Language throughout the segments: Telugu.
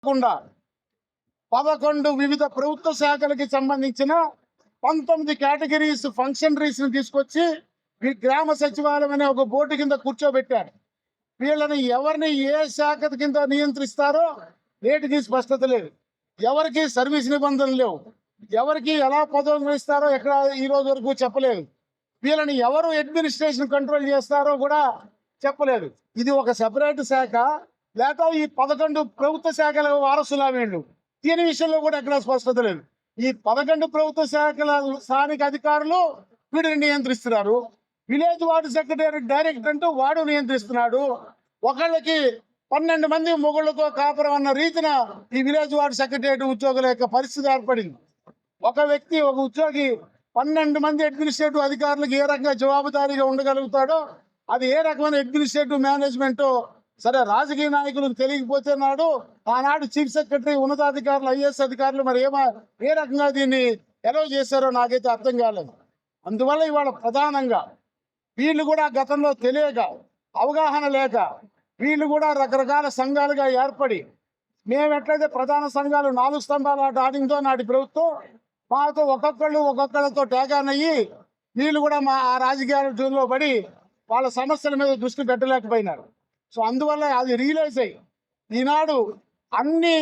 కాకుండా 11 వివిధ ప్రభుత్వ శాఖలకి సంబంధించిన 19 కేటగిరీస్ ఫంక్షనరీస్ ని తీసుకొచ్చి ఈ గ్రామ సచివాలయం అనే ఒక బోర్డు కింద కూర్చోబెట్టారు. వీళ్ళని ఎవరిని ఏ శాఖ కింద నియంత్రిస్తారో నేటికి స్పష్టత లేదు. ఎవరికి సర్వీస్ నిబంధనలు లేవు. ఎవరికి ఎలా పదవులు ఇస్తారో ఎక్కడ ఈ రోజు వరకు చెప్పలేదు. వీళ్ళని ఎవరు అడ్మినిస్ట్రేషన్ కంట్రోల్ చేస్తారో కూడా చెప్పలేదు. ఇది ఒక సెపరేట్ శాఖ లేక ఈ 11 ప్రభుత్వ శాఖల వారసులా వీళ్ళు? దీని విషయంలో కూడా ఎక్కడ స్పష్టత లేదు. ఈ 11 ప్రభుత్వ శాఖల స్థానిక అధికారులు వీడిని నియంత్రిస్తున్నారు. విలేజ్ వార్డు సెక్రటరీ డైరెక్టర్ అంటూ వాడు నియంత్రిస్తున్నాడు. ఒకళ్ళకి 12 మంది మొగుళ్ళతో కాపురం అన్న రీతిన ఈ విలేజ్ వార్డు సెక్రటరీ ఉద్యోగుల యొక్క పరిస్థితి ఏర్పడింది. ఒక వ్యక్తి, ఒక ఉద్యోగి 12 మంది అడ్మినిస్ట్రేటివ్ అధికారులకు ఏ రకంగా జవాబుదారీగా ఉండగలుగుతాడో, అది ఏ రకమైన అడ్మినిస్ట్రేటివ్ మేనేజ్మెంట్ సరే రాజకీయ నాయకులకు తెలియకపోతే నాడు ఆనాడు చీఫ్ సెక్రటరీ, ఉన్నతాధికారులు, ఐఏఎస్ అధికారులు మరి ఏ రకంగా దీన్ని ఎలవ్ చేశారో నాకైతే అర్థం కాలేదు. అందువల్ల ఇవాళ ప్రధానంగా వీళ్ళు కూడా గతంలో తెలియక, అవగాహన లేక వీళ్ళు కూడా రకరకాల సంఘాలుగా ఏర్పడి, మేము ఎట్లయితే ప్రధాన సంఘాలు 4 స్తంభాల ఆటతో నాటి ప్రభుత్వం మాతో ఒక్కొక్కళ్ళతో టేకానయ్యి వీళ్ళు కూడా మా ఆ రాజకీయాలలో పడి వాళ్ళ సమస్యల మీద దృష్టి పెట్టలేకపోయినారు. సో అందువల్ల అది రియలైజ్ అయ్యి ఈనాడు అన్ని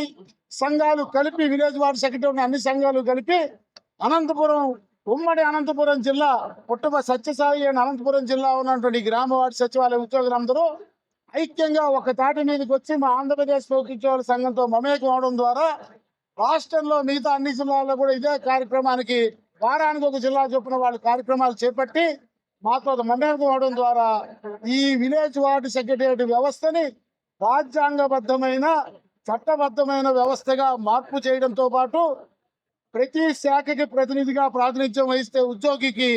సంఘాలు కలిపి, విలేజ్ వార్డు సెక్రటరీ అన్ని సంఘాలు కలిపి అనంతపురం, ఉమ్మడి అనంతపురం జిల్లా సత్యసాయి అండ్ అనంతపురం జిల్లా ఉన్నటువంటి గ్రామ వార్డు సచివాలయ ఉద్యోగులందరూ ఐక్యంగా ఒక తాటి మీదకి వచ్చి మా ఆంధ్రప్రదేశ్ ప్రభుత్వ సంఘంతో మమేకం అవడం ద్వారా రాష్ట్రంలో మిగతా అన్ని జిల్లాల్లో కూడా ఇదే కార్యక్రమానికి వారానికి ఒక జిల్లా చొప్పున వాళ్ళు కార్యక్రమాలు చేపట్టి మాతో మమేకం అవడం ద్వారా ఈ విలేజ్ వార్డు సెక్రటరీ వ్యవస్థని రాజ్యాంగబద్ధమైన, చట్టబద్ధమైన వ్యవస్థగా మార్పు చేయడంతో పాటు ప్రతి శాఖకి ప్రతినిధిగా ప్రాతినిధ్యం వహిస్తే ఉద్యోగికి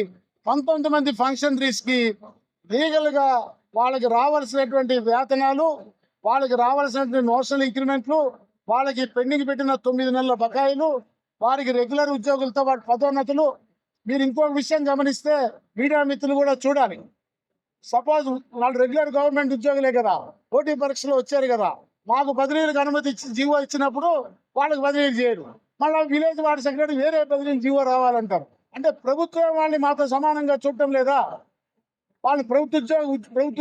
19 మంది ఫంక్షనరీస్కి లీగల్గా వాళ్ళకి రావాల్సినటువంటి వేతనాలు, వాళ్ళకి రావాల్సినటువంటి నోషనల్ ఇంక్రిమెంట్లు, వాళ్ళకి పెండింగ్ పెట్టిన 9 నెలల బకాయిలు, వారికి రెగ్యులర్ ఉద్యోగులతో వాటి పదోన్నతులు. మీరు ఇంకొక విషయం గమనిస్తే మీడియా మిత్రులు కూడా చూడాలి. సపోజ్ వాళ్ళు రెగ్యులర్ గవర్నమెంట్ ఉద్యోగులే కదా, పోటీ పరీక్షలో వచ్చారు కదా, మాకు బదిలీలకు అనుమతి ఇచ్చి జీవో ఇచ్చినప్పుడు వాళ్ళకి బదిలీలు చేయరు. మళ్ళీ విలేజ్ వార్డు సెక్రటరీ వేరే బదిలీ జీవో రావాలంటారు. అంటే ప్రభుత్వం వాళ్ళని మాతో సమానంగా చూడటం లేదా? వాళ్ళు ప్రభుత్వ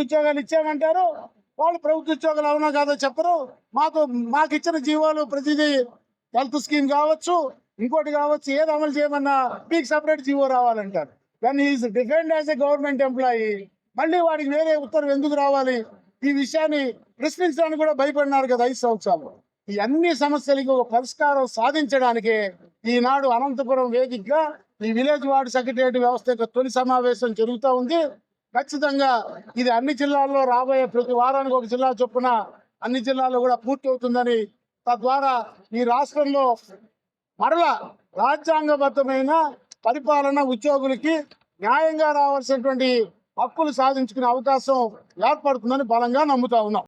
ఉద్యోగాలు ఇచ్చామంటారు, వాళ్ళు ప్రభుత్వ ఉద్యోగాలు అవునా కాదో చెప్పరు. మాకు ఇచ్చిన జీవోలు ప్రతిదీ హెల్త్ స్కీమ్ కావచ్చు, ఇంకోటి కావచ్చు, ఏది అమలు చేయమన్నా మీకు సపరేట్ జీవో రావాలంటారు. Then is defined as a government employee. మళ్ళీ వాడికి వేరే ఉత్తర్వు ఎందుకు రావాలి? ఈ విషయాన్ని ప్రశ్నించడానికి కూడా భయపడినారు కదా 5 సంవత్సరాలు. ఈ అన్ని సమస్యలకు ఒక పరిష్కారం సాధించడానికి ఈనాడు అనంతపురం వేదికగా ఈ విలేజ్ వార్డు సెక్రటరీ వ్యవస్థ యొక్క తొలి సమావేశం జరుగుతూ ఉంది. ఖచ్చితంగా ఇది అన్ని జిల్లాల్లో రాబోయే ప్రతి వారానికి ఒక జిల్లా చొప్పున అన్ని జిల్లాల్లో కూడా పూర్తి అవుతుందని, తద్వారా ఈ రాష్ట్రంలో మరలా రాజ్యాంగబద్ధమైన పరిపాలన, ఉద్యోగులకి న్యాయంగా రావాల్సినటువంటి హక్కులు సాధించుకునే అవకాశం ఏర్పడుతుందని బలంగా నమ్ముతా ఉన్నాం.